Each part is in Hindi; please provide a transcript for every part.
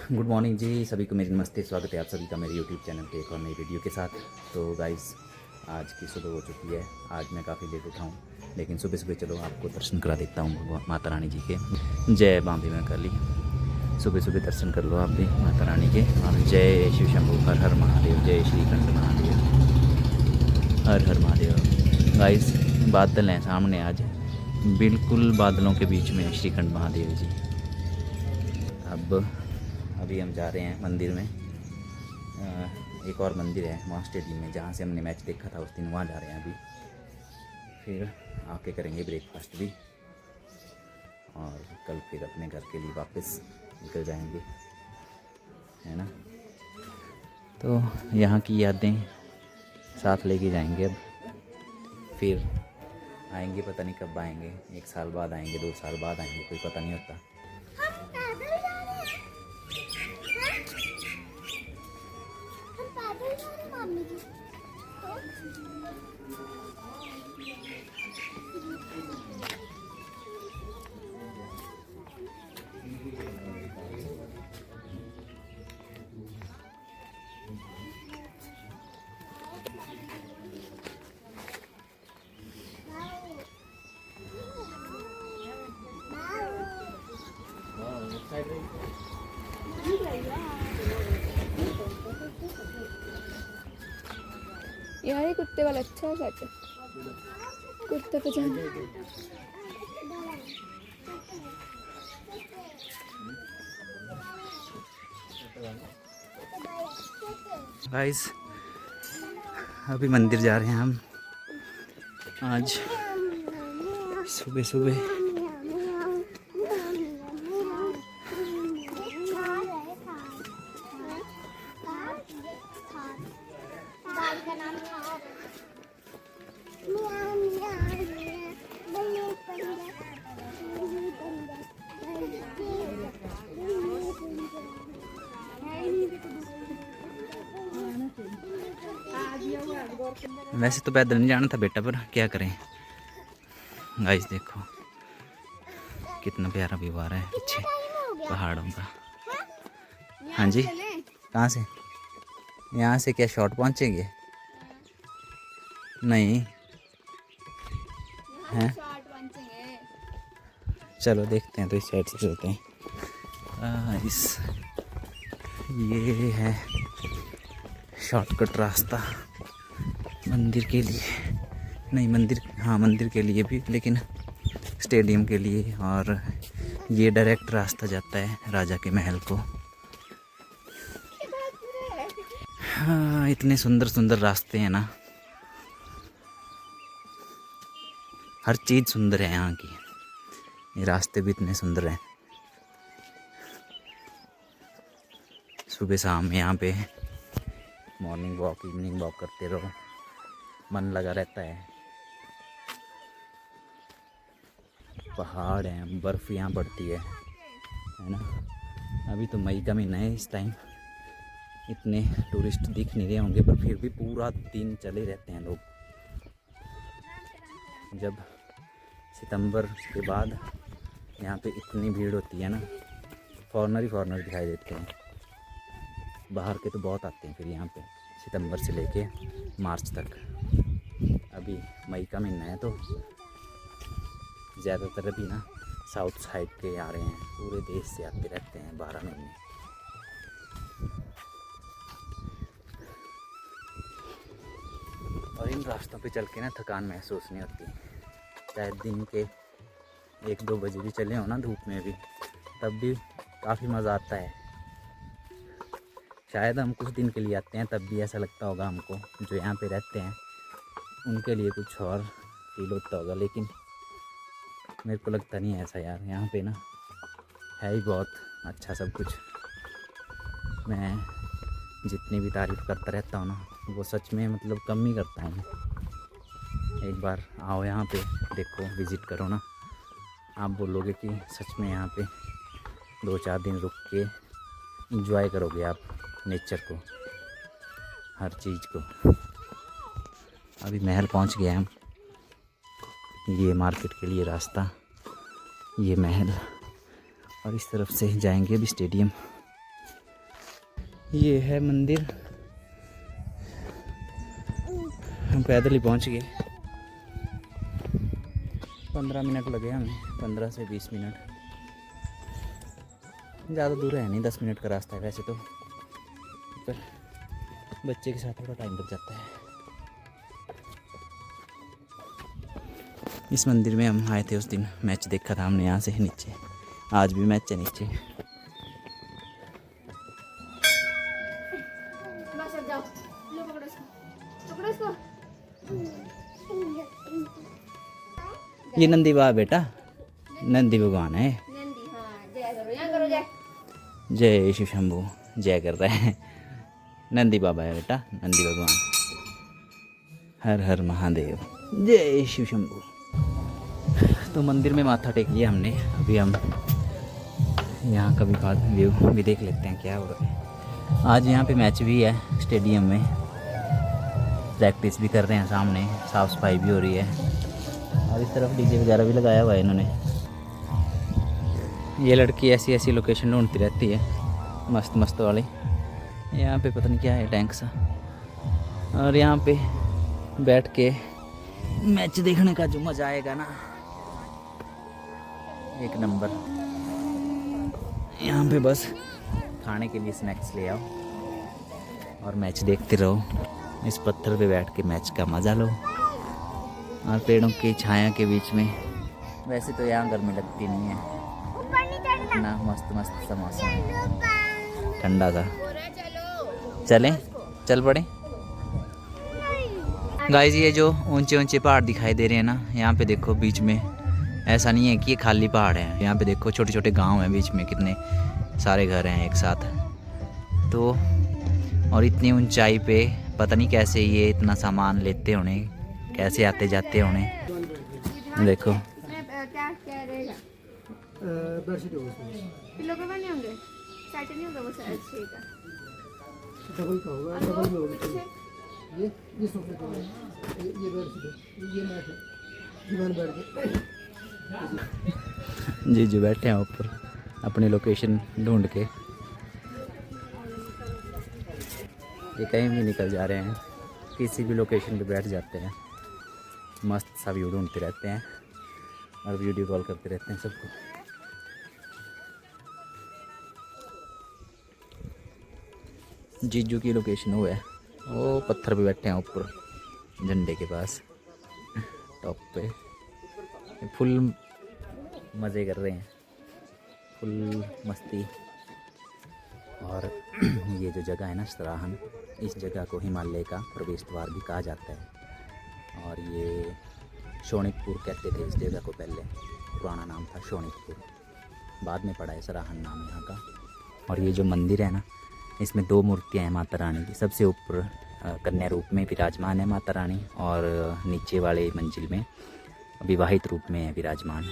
गुड मॉर्निंग जी, सभी को मेरी नमस्ते। स्वागत है आप सभी का मेरे यूट्यूब चैनल पे एक और नई वीडियो के साथ। तो गाइस, आज की सुबह हो चुकी है। आज मैं काफ़ी लेट उठा हूँ, लेकिन सुबह सुबह चलो आपको दर्शन करा देता हूँ भगवान माता रानी जी के। जय बाम्बे में कर ली, सुबह सुबह दर्शन कर लो आप भी माता रानी के। और जय शिव शंभू, हर हर महादेव, जय श्रीखंड महादेव, हर हर महादेव। गाइस, बादल हैं सामने आज, बिल्कुल बादलों के बीच में श्रीखंड महादेव जी। अभी हम जा रहे हैं मंदिर में। एक और मंदिर है वहाँ स्टेडियम में, जहाँ से हमने मैच देखा था उस दिन, वहाँ जा रहे हैं अभी। फिर आके करेंगे ब्रेकफास्ट भी, और कल फिर अपने घर के लिए वापस निकल जाएंगे, है ना। तो यहाँ की यादें साथ लेके जाएंगे अब। फिर आएंगे, पता नहीं कब आएंगे, 1 साल बाद आएंगे, 2 साल बाद आएंगे, कोई पता नहीं होता। यार ये कुत्ते वाला अच्छा है सेट, कुत्ते पजामा। गाइस, अभी मंदिर जा रहे हैं हम आज सुबह सुबह। वैसे तो पैदल नहीं जाना था बेटा, पर क्या करें। गाइस देखो कितना प्यारा व्यू आ रहा है पीछे पहाड़ों का। हाँ जी, कहाँ से? यहाँ से क्या शॉर्ट पहुँचेंगे? नहीं हैं, चलो देखते हैं। तो इस साइड से चलते हैं। ये है शॉर्टकट रास्ता मंदिर के लिए। नहीं, मंदिर, हाँ मंदिर के लिए भी, लेकिन स्टेडियम के लिए। और ये डायरेक्ट रास्ता जाता है राजा के महल को। हाँ, इतने सुंदर सुंदर रास्ते हैं ना, हर चीज़ सुंदर है यहाँ की। ये रास्ते भी इतने सुंदर हैं। सुबह शाम यहाँ पे मॉर्निंग वॉक, इवनिंग वॉक करते रहो, मन लगा रहता है। पहाड़ हैं, बर्फ़ यहाँ पड़ती है ना। अभी तो मई का महीना है, इस टाइम इतने टूरिस्ट दिख नहीं रहे होंगे, पर फिर भी पूरा दिन चले रहते हैं लोग। जब सितंबर के बाद यहाँ पे इतनी भीड़ होती है ना, फॉरेनर ही फॉरेनर दिखाई देते हैं। बाहर के तो बहुत आते हैं फिर यहाँ पे, सितंबर से लेके मार्च तक। अभी मई का महीना है, तो ज़्यादातर अभी ना साउथ साइड के आ रहे हैं, पूरे देश से आते रहते हैं 12 महीने। और इन रास्तों पे चल के ना थकान महसूस नहीं होती। चाहे दिन के 1-2 बजे भी चले हो ना, धूप में भी, तब भी काफ़ी मज़ा आता है। शायद हम कुछ दिन के लिए आते हैं, तब भी ऐसा लगता होगा हमको, जो यहाँ पे रहते हैं उनके लिए कुछ और फील होता होगा, लेकिन मेरे को लगता नहीं है ऐसा यार। यहाँ पे ना है ही बहुत अच्छा सब कुछ। मैं जितनी भी तारीफ़ करता रहता हूँ ना, वो सच में मतलब कम ही करता हूँ। एक बार आओ यहाँ पे, देखो, विज़िट करो ना, आप बोलोगे कि सच में यहाँ पे 2-4 दिन रुक के एंजॉय करोगे आप नेचर को, हर चीज़ को। अभी महल पहुँच गए हम। ये मार्केट के लिए रास्ता, ये महल, और इस तरफ से जाएंगे अभी स्टेडियम। ये है मंदिर। हम पैदल ही पहुंच गए। 15 मिनट लगे हमें, 15 से 20 मिनट। ज़्यादा दूर है नहीं, 10 मिनट का रास्ता है वैसे तो, पर बच्चे के साथ थोड़ा टाइम लग जाता है। इस मंदिर में हम आए थे उस दिन, मैच देखा था हमने यहाँ से नीचे। आज भी मैच है नीचे। बस अब जाओ, लो पकड़ो इसको, पकड़ो इसको। ये नंदी बाबा बेटा, नंदी भगवान है। नंदी, हाँ जय करो, यहाँ करो जय। जय शिव शंभू, जय कर रहे हैं। नंदी बाबा है बेटा, नंदी भगवान। हर हर महादेव, जय शिव शंभू। तो मंदिर में माथा टेक लिया हमने। अभी हम यहाँ का व्यू भी देख लेते हैं क्या हो रहा है। आज यहाँ पे मैच भी है स्टेडियम में, प्रैक्टिस भी कर रहे हैं सामने, साफ़ सफाई भी हो रही है। और इस तरफ डीजे वगैरह भी लगाया हुआ है इन्होंने। ये लड़की ऐसी ऐसी लोकेशन ढूंढती रहती है, मस्त मस्त वाली। यहाँ पे पता नहीं क्या है, टैंक सा। और यहाँ पे बैठ के मैच देखने का जो मज़ा आएगा ना, एक नंबर। यहाँ पे बस खाने के लिए स्नैक्स ले आओ और मैच देखते रहो। इस पत्थर पे बैठ के मैच का मज़ा लो, और पेड़ों की छाया के बीच में। वैसे तो यहाँ गर्मी लगती नहीं है ना, मस्त मस्त सा मौसम है, ठंडा सा। चलें, चल पड़े गाइस। ये जो ऊंचे ऊंचे पहाड़ दिखाई दे रहे हैं ना, यहाँ पे देखो बीच में, ऐसा नहीं है कि ये खाली पहाड़ है। यहाँ पे देखो छोटे छोटे गांव हैं बीच में, कितने सारे घर हैं एक साथ। तो और इतनी ऊंचाई पे पता नहीं कैसे ये इतना सामान लेते होने, कैसे आते जाते होने। देखो क्या क्या रहेगा, किलो के बने होंगे, साइड नहीं होगा वो शायद का डबल का होगा, डबल में होगा। ये सोफे का है, ये बेड शीट है, ये मैट है, दीवान बैठ के जी जी बैठे हैं ऊपर अपनी लोकेशन ढूंढ के। ये कहीं भी निकल जा रहे हैं, किसी भी लोकेशन पे बैठ जाते हैं, मस्त सा व्यू ढूंढते रहते हैं और वीडियो कॉल करते रहते हैं सबको। जीजू की लोकेशन वो है, वो पत्थर पे बैठे हैं ऊपर झंडे के पास, टॉप पे। फुल मज़े कर रहे हैं, फुल मस्ती। और ये जो जगह है ना सराहन, इस जगह को हिमालय का प्रवेश द्वार भी कहा जाता है। और ये शोणितपुर कहते थे इस जगह को, पहले पुराना नाम था शोणितपुर, बाद में पड़ा है सराहन नाम यहाँ का। और ये जो मंदिर है ना, इसमें 2 मूर्तियाँ हैं माता रानी की। सबसे ऊपर कन्या रूप में विराजमान है माता रानी, और नीचे वाले मंजिल में विवाहित रूप में है विराजमान।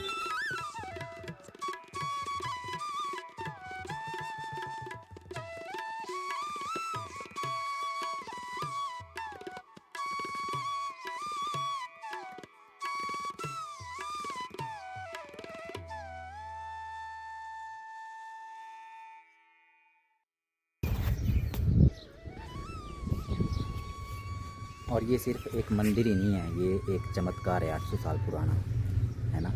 और ये सिर्फ एक मंदिर ही नहीं है, ये एक चमत्कार है 800 साल पुराना, है ना।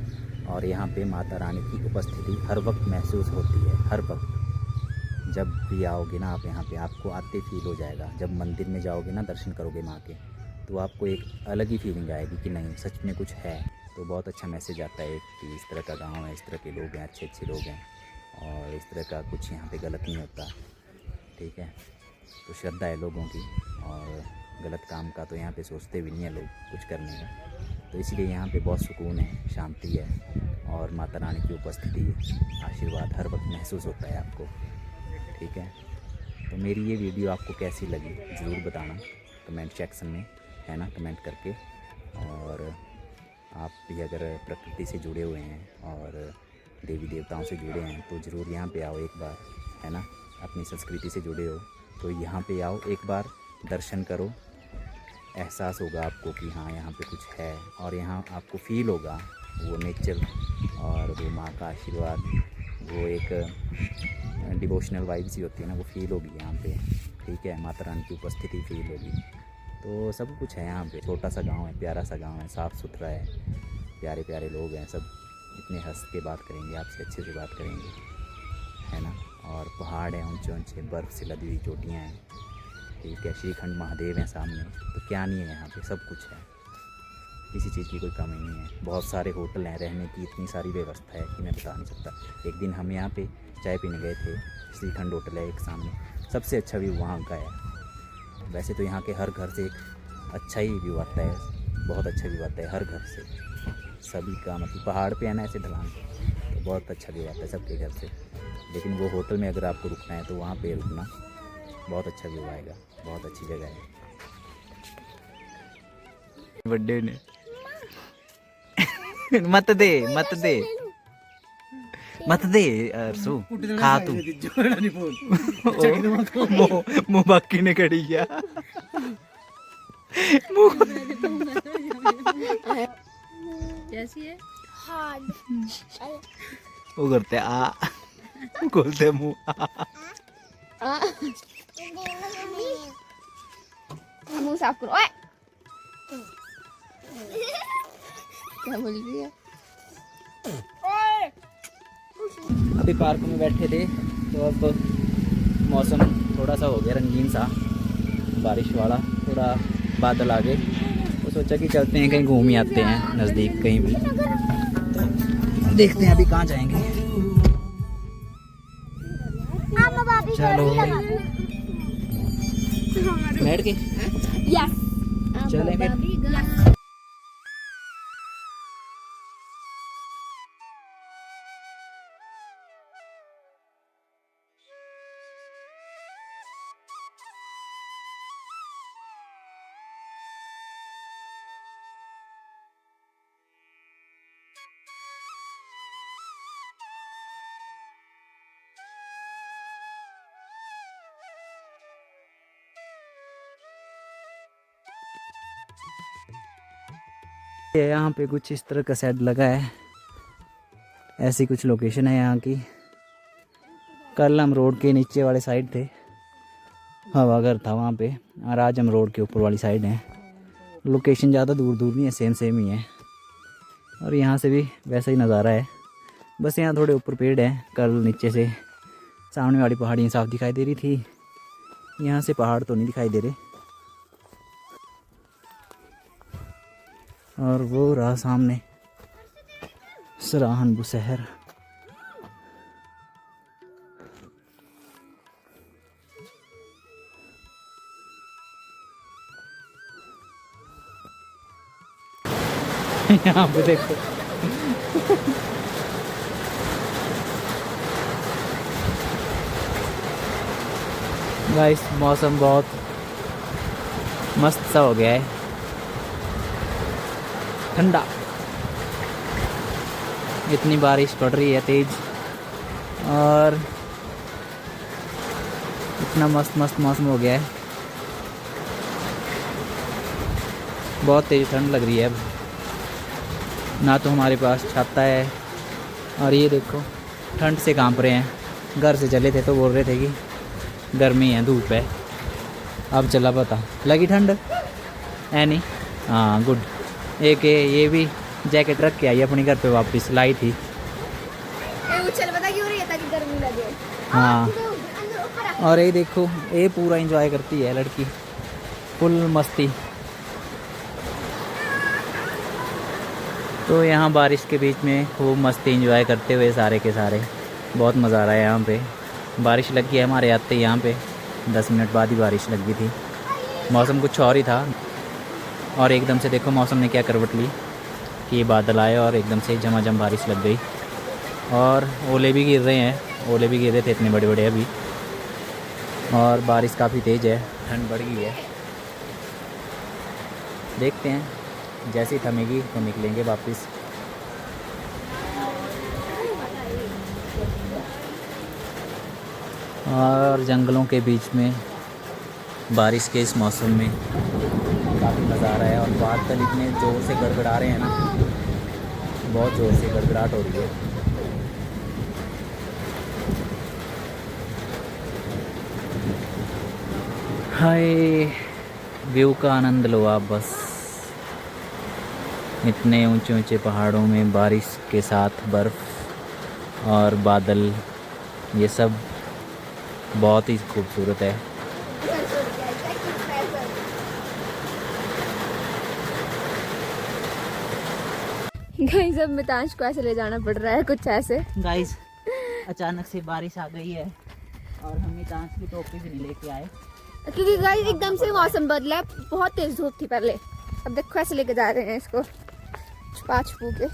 और यहाँ पे माता रानी की उपस्थिति हर वक्त महसूस होती है, हर वक्त। जब भी आओगे ना आप यहाँ पे, आपको आते फील हो जाएगा। जब मंदिर में जाओगे ना, दर्शन करोगे माँ के, तो आपको एक अलग ही फीलिंग आएगी कि नहीं सच में कुछ है। तो बहुत अच्छा मैसेज आता है कि इस तरह का गाँव है, इस तरह के लोग हैं, अच्छे अच्छे लोग हैं, और इस तरह का कुछ यहाँ पे गलत नहीं होता, ठीक है। तो श्रद्धा है लोगों की, और गलत काम का तो यहाँ पे सोचते भी नहीं है लोग कुछ करने का। तो इसलिए यहाँ पे बहुत सुकून है, शांति है, और माता रानी की उपस्थिति, आशीर्वाद हर वक्त महसूस होता है आपको, ठीक है। तो मेरी ये वीडियो आपको कैसी लगी ज़रूर बताना कमेंट सेक्शन में, है ना, कमेंट करके। और आप भी अगर प्रकृति से जुड़े हुए हैं और देवी देवताओं से जुड़े हैं तो ज़रूर यहाँ पे आओ एक बार, है ना। अपनी संस्कृति से जुड़े हो तो यहाँ पे आओ, एक बार दर्शन करो, एहसास होगा आपको कि हाँ यहाँ पे कुछ है। और यहाँ आपको फील होगा वो नेचर और वो माँ का आशीर्वाद, वो एक डिवोशनल वाइब्स ही होती है ना, वो फील होगी यहाँ पे। ठीक है, माता रानी की उपस्थिति फील होगी। तो सब कुछ है यहाँ पे। छोटा सा गांव है, प्यारा सा गांव है, साफ़ सुथरा है, प्यारे प्यारे लोग हैं सब, इतने हंस के बात करेंगे आपसे, अच्छे से बात करेंगे, है ना। और पहाड़ हैं ऊंचे ऊंचे, बर्फ़ से लदी हुई चोटियाँ हैं। ठीक है, श्रीखंड महादेव हैं सामने, तो क्या नहीं है यहाँ पे, सब कुछ है, किसी चीज़ की कोई कमी नहीं है। बहुत सारे होटल हैं, रहने की इतनी सारी व्यवस्था है कि मैं बता नहीं सकता। एक दिन हम यहाँ पे चाय पीने गए थे, श्रीखंड होटल है एक सामने, सबसे अच्छा व्यू वहाँ का है। वैसे तो यहाँ के हर घर से एक अच्छा ही व्यू आता है, बहुत अच्छा व्यू आता है हर घर से, सभी का, मतलब पहाड़ पे है ना ऐसे ढलान, तो बहुत अच्छा व्यू आता है सबके घर से। लेकिन वो होटल में अगर आपको रुकना है तो वहाँ पे रुकना, बहुत अच्छा व्यू आएगा, बहुत अच्छी जगह है। बर्थडे ने मत दे मत दे मत दे अरसू, खा तू। मुँह बाकी ने कड़ी गया कैसी है? वो करते आ, खोलते मुँह मुंह साफ करो। ओए क्या बोल रही है? अभी पार्क में बैठे थे तो अब मौसम थोड़ा सा हो गया रंगीन सा, बारिश वाला, थोड़ा बादल आ गए, तो सोचा कि चलते हैं कहीं घूम ही आते हैं नज़दीक कहीं भी। तो देखते हैं अभी कहाँ जाएंगे। चलो बैठ के चले फिर। यहाँ पे कुछ इस तरह का सेट लगा है, ऐसी कुछ लोकेशन है यहाँ की। कल हम रोड के नीचे वाले साइड थे, हवाघर था वहाँ पे, और आज हम रोड के ऊपर वाली साइड हैं। लोकेशन ज़्यादा दूर दूर नहीं है, सेम सेम ही है, और यहाँ से भी वैसा ही नज़ारा है, बस यहाँ थोड़े ऊपर पेड़ हैं। कल नीचे से सामने वाली पहाड़ियाँ साफ दिखाई दे रही थी, यहाँ से पहाड़ तो नहीं दिखाई दे रहे। और वो रहा सामने सराहन बुशहर। यहाँ पे देखो गाइस, मौसम बहुत मस्त सा हो गया है, ठंडा। इतनी बारिश पड़ रही है तेज, और इतना मस्त मस्त मौसम हो गया है, बहुत तेज ठंड लग रही है। अब ना तो हमारे पास छाता है, और ये देखो ठंड से कांप रहे हैं। घर से चले थे तो बोल रहे थे कि गर्मी है, धूप है, अब चला पता लगी ठंड है नहीं। हाँ गुड। एक ये भी जैकेट रख के आई अपने घर पे वापस, लाई थी। चल पता क्यों रही है, ताकि गर्मी लगे। हाँ, और ये देखो ये पूरा एंजॉय करती है लड़की, फुल मस्ती। तो यहाँ बारिश के बीच में खूब मस्ती एंजॉय करते हुए सारे के सारे, बहुत मज़ा आ रहा है यहाँ पे। बारिश लग गई है हमारे आते ही, यहाँ पे 10 मिनट बाद ही बारिश लग गई थी। मौसम कुछ और ही था, और एकदम से देखो मौसम ने क्या करवट ली कि बादल आए और एकदम से झमाझम बारिश लग गई, और ओले भी गिर रहे हैं, ओले भी गिर रहे थे इतने बड़े बड़े अभी, और बारिश काफ़ी तेज़ है, ठंड बढ़ गई है। देखते हैं जैसे ही थमेगी तो निकलेंगे वापस। और जंगलों के बीच में बारिश के इस मौसम में काफ़ी मज़ा आ रहा है, और बादल इतने ज़ोर से गड़गड़ा रहे हैं ना, बहुत ज़ोर से गड़गड़ाहट हो रही है। हाय, व्यू का आनंद लो आप बस। इतने ऊंचे ऊंचे पहाड़ों में बारिश के साथ बर्फ़ और बादल, ये सब बहुत ही खूबसूरत है। गाइस अब मितांश को ऐसे ले जाना पड़ रहा है, कुछ ऐसे। गाइस अचानक से बारिश आ गई है और हम मितांश की टोपी भी नहीं लेके आए क्योंकि गाइस एकदम से मौसम बदला, बहुत तेज धूप थी पहले। अब देखो ऐसे लेके जा रहे हैं इसको छुपा छुपू के।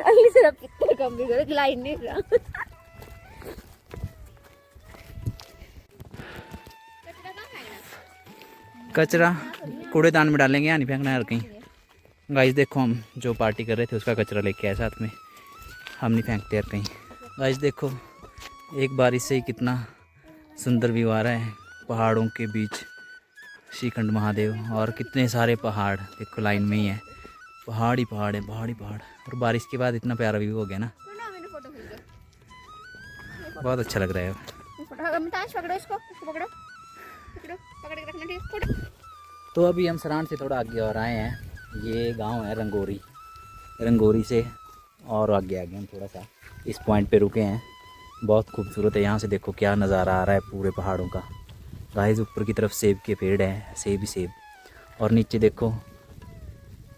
अगली तरफ कितने कम भी करो, लाइन नहीं रहा। कचरा कूड़ेदान में डालेंगे, यहाँ नहीं फेंकना है कहीं। गाइस देखो, हम जो पार्टी कर रहे थे उसका कचरा लेके आए साथ में, हम नहीं फेंकते यार कहीं। गाइस देखो, एक बारिश से ही कितना सुंदर व्यू आ रहा है पहाड़ों के बीच, श्रीखंड महादेव और कितने सारे पहाड़ देखो लाइन में ही है, पहाड़ ही पहाड़ है, पहाड़ ही पहाड़। और बारिश के बाद इतना प्यारा व्यू हो गया ना, बहुत अच्छा लग रहा है। पकड़ो इसको, पकड़ो पकड़ के रखना, ठीक। तो अभी हम सरान से थोड़ा आगे और आए हैं, ये गांव है रंगोरी। रंगोरी से और आगे हम थोड़ा सा इस पॉइंट पे रुके हैं। बहुत खूबसूरत है, यहाँ से देखो क्या नज़ारा आ रहा है पूरे पहाड़ों का। गाइस ऊपर की तरफ सेब के पेड़ हैं, सेब ही सेब, और नीचे देखो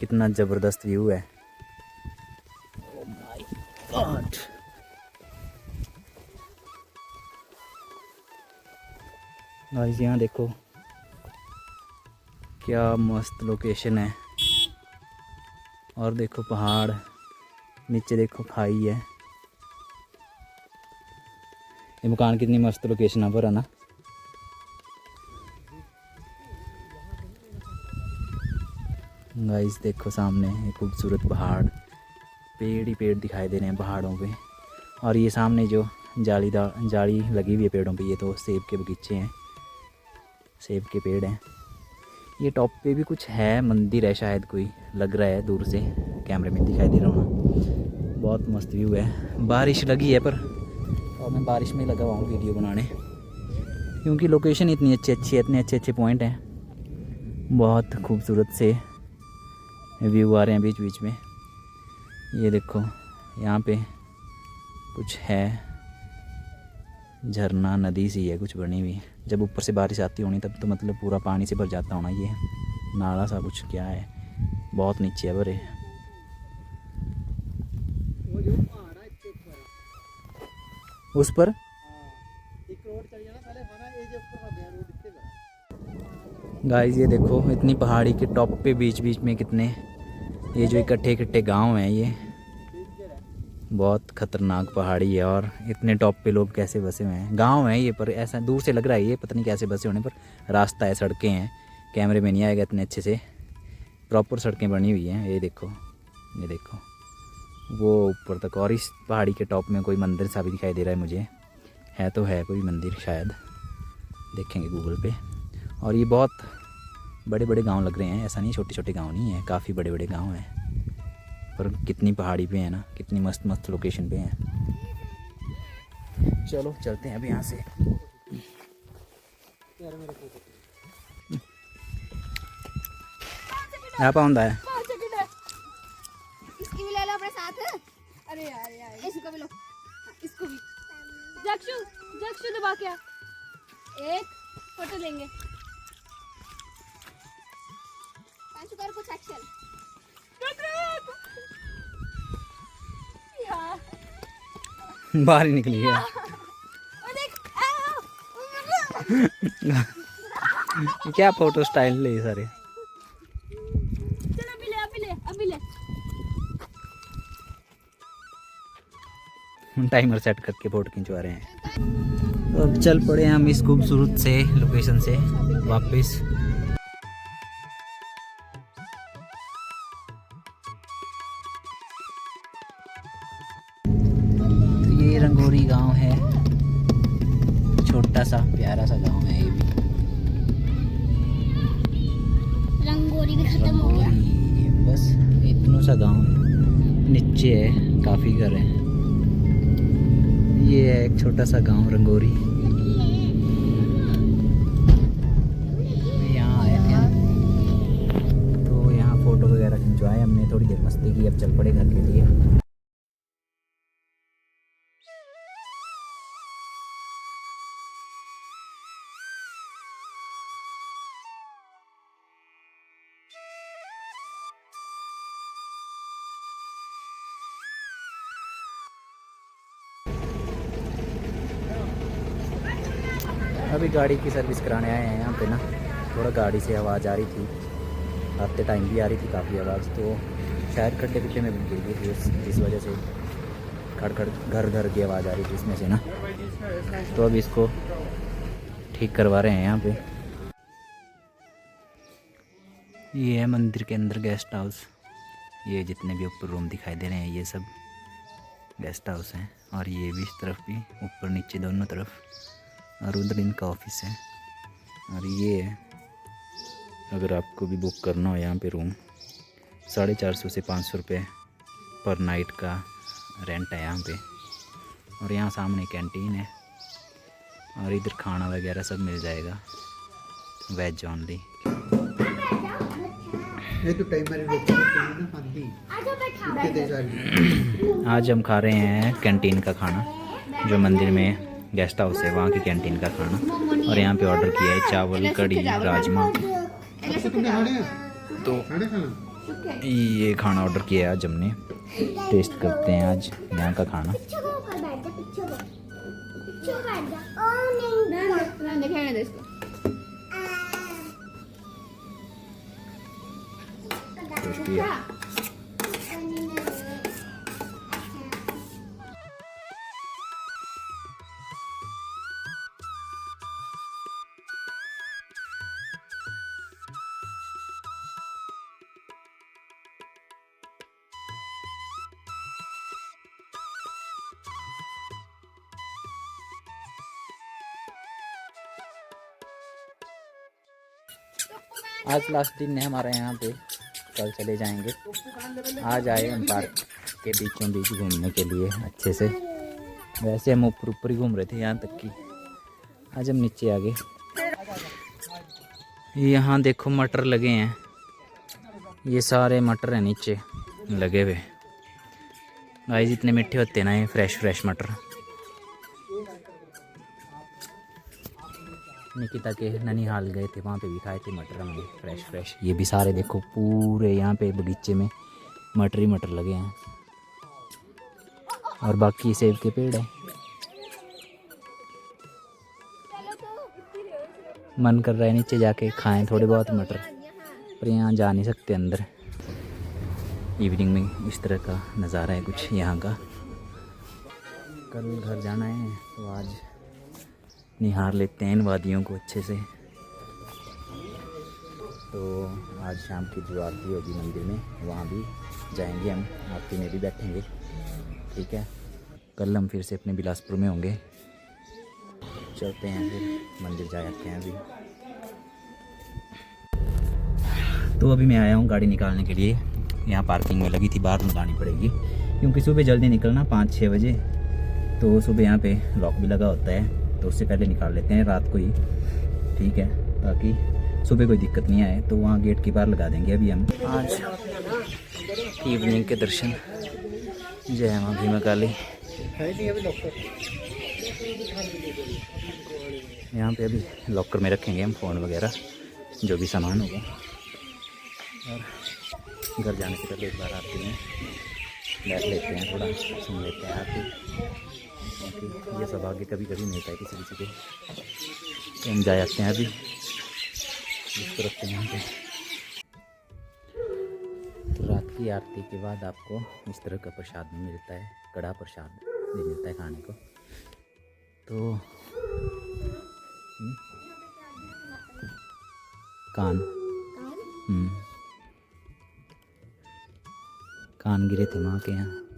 कितना ज़बरदस्त व्यू है। ओह माय गॉड, गाइस यहाँ देखो क्या मस्त लोकेशन है। और देखो पहाड़, नीचे देखो खाई है। ये मकान कितनी मस्त लोकेशन पर है ना। गाइस देखो सामने एक खूबसूरत पहाड़, पेड़ ही पेड़ दिखाई दे रहे हैं पहाड़ों पे। और ये सामने जो जाली लगी हुई है पेड़ों पे, ये तो सेब के बगीचे हैं, सेब के पेड़ हैं। ये टॉप पे भी कुछ है, मंदिर है शायद कोई, लग रहा है दूर से, कैमरे में दिखाई दे रहा हूँ। बहुत मस्त व्यू है। बारिश लगी है पर, और मैं बारिश में लगा हुआ हूँ वीडियो बनाने, क्योंकि लोकेशन इतनी अच्छी है, इतने अच्छे अच्छे पॉइंट हैं, बहुत खूबसूरत से व्यू आ रहे हैं बीच बीच में। ये देखो यहाँ पे कुछ है, झरना नदी सी है कुछ बनी हुई। जब ऊपर से बारिश आती होनी तब तो मतलब पूरा पानी से भर जाता होना। ये नाला सा कुछ क्या है, बहुत नीचे है भरे। उस पर गाइस ये देखो, इतनी पहाड़ी के टॉप पे बीच बीच में कितने ये जो इकट्ठे इकट्ठे गांव हैं, ये बहुत खतरनाक पहाड़ी है। और इतने टॉप पे लोग कैसे बसे हुए हैं। गांव है ये, पर ऐसा दूर से लग रहा है ये पता नहीं कैसे बसे होने, पर रास्ता है, सड़कें हैं, कैमरे में नहीं आएगा इतने अच्छे से, प्रॉपर सड़कें बनी हुई हैं। ये देखो, ये देखो वो ऊपर तक। और इस पहाड़ी के टॉप में कोई मंदिर सा भी दिखाई दे रहा है मुझे, है तो है कोई मंदिर शायद, देखेंगे गूगल पे। और ये बहुत बड़े बड़े गांव लग रहे हैं, ऐसा नहीं छोटे छोटे गांव नहीं है, काफ़ी बड़े बड़े गांव हैं, पर कितनी पहाड़ी पे है ना, कितनी मस्त मस्त लोकेशन पे हैं। चलो चलते हैं अब यहाँ से। यहाँ पाउंदा है, इसकी भी ले लो अपने साथ। अरे यार इसको भी लो, इसको भी। जक्षु दबा क्या, एक फोटो लेंगे। कर कुछ एक्शन। बाहर ही निकली है। क्या फोटो स्टाइल ले सारे। चलो अभी ले। टाइमर सेट करके फोटो खिंचवा रहे हैं। तो अब चल पड़े हम इस खूबसूरत से लोकेशन से वापस। रंगोरी गांव है, छोटा सा प्यारा सा गांव है ये भी। रंगोरी भी खत्म हो गया, बस इतना सा गांव है। नीचे है काफ़ी घर है, ये है है एक छोटा सा गांव रंगोरी। यहाँ आए थे तो यहाँ फ़ोटो वगैरह खिंचवाए हमने, थोड़ी देर मस्ती की, अब चल पड़े घर के लिए। अभी गाड़ी की सर्विस कराने आए हैं यहाँ पे ना। थोड़ा गाड़ी से आवाज़ आ रही थी, आते टाइम भी आ रही थी काफ़ी आवाज़, तो शायद खड्डे पिड्डे में गिर गई थी, इस वजह से खड़ खड़ घर घर की आवाज़ आ रही थी इसमें से ना। तो अब इसको ठीक करवा रहे हैं यहाँ पे। ये है मंदिर के अंदर गेस्ट हाउस। ये जितने भी ऊपर रूम दिखाई दे रहे हैं ये सब गेस्ट हाउस हैं, और ये भी इस तरफ भी, ऊपर नीचे दोनों तरफ, और उधर इनका ऑफिस है। और ये है, अगर आपको भी बुक करना हो यहाँ पे रूम, 450 से 500 रुपये पर नाइट का रेंट है यहाँ पे। और यहाँ सामने कैंटीन है, और इधर खाना वगैरह सब मिल जाएगा, वेज ओनली। आज हम खा रहे हैं कैंटीन का खाना, जो मंदिर में गेस्ट हाउस है वहाँ की कैंटीन का खाना। और यहाँ पे ऑर्डर किया है चावल, कढ़ी, राजमा। तो ये खाना ऑर्डर किया है आज हमने, टेस्ट करते हैं आज यहाँ का खाना। टेस्टी है। आज लास्ट दिन है हमारा यहाँ पे, कल चले जाएंगे। आज आए हम पार्क के बीचों बीच घूमने के लिए अच्छे से। वैसे हम ऊपर ऊपर ही घूम रहे थे यहाँ तक कि आज हम नीचे आ गए। यहाँ देखो मटर लगे हैं, ये सारे मटर हैं नीचे लगे हुए। गाइस इतने मीठे होते हैं ना ये फ्रेश मटर। निकिता के ननिहाल गए थे, वहाँ पे भी खाए थे मटर हमने फ्रेश। ये भी सारे देखो पूरे यहाँ पे बगीचे में मटर ही मटर लगे हैं, और बाकी सेब के पेड़ है। मन कर रहा है नीचे जाके खाएं थोड़े बहुत मटर, पर यहाँ जा नहीं सकते अंदर। इवनिंग में इस तरह का नज़ारा है कुछ यहाँ का। कल घर जाना है तो आज निहार लेते हैं इन वादियों को अच्छे से। तो आज शाम की जो आरती होगी मंदिर में, वहाँ भी जाएंगे हम, आरती में भी बैठेंगे। ठीक है, कल हम फिर से अपने बिलासपुर में होंगे। चलते हैं फिर मंदिर जा आते हैं अभी। तो अभी मैं आया हूँ गाड़ी निकालने के लिए, यहाँ पार्किंग में लगी थी, बाहर निकालनी पड़ेगी क्योंकि सुबह जल्दी निकलना 5-6 बजे। तो सुबह यहाँ पे लॉक भी लगा होता है, तो उससे पहले निकाल लेते हैं रात को ही। ठीक है, ताकि सुबह कोई दिक्कत नहीं आए। तो वहाँ गेट के बाहर लगा देंगे अभी हम। आज इवनिंग के दर्शन, जय माँ भीमा काली। यहाँ पे अभी लॉकर में रखेंगे हम फ़ोन वगैरह, जो भी सामान होगा। और घर जाने से पहले एक बार आरती में बैठ लेते हैं, थोड़ा सुन लेते हैं आरती, क्योंकि ये सौभाग्य कभी कभी मिलता है किसी किसी को। तो हम जा जाते हैं अभी इस तरफ से यहाँ पे। तो रात की आरती के बाद आपको इस तरह का प्रसाद भी मिलता है, कड़ा प्रसाद भी मिलता है खाने को। तो कान गिरे थे माँ के यहाँ।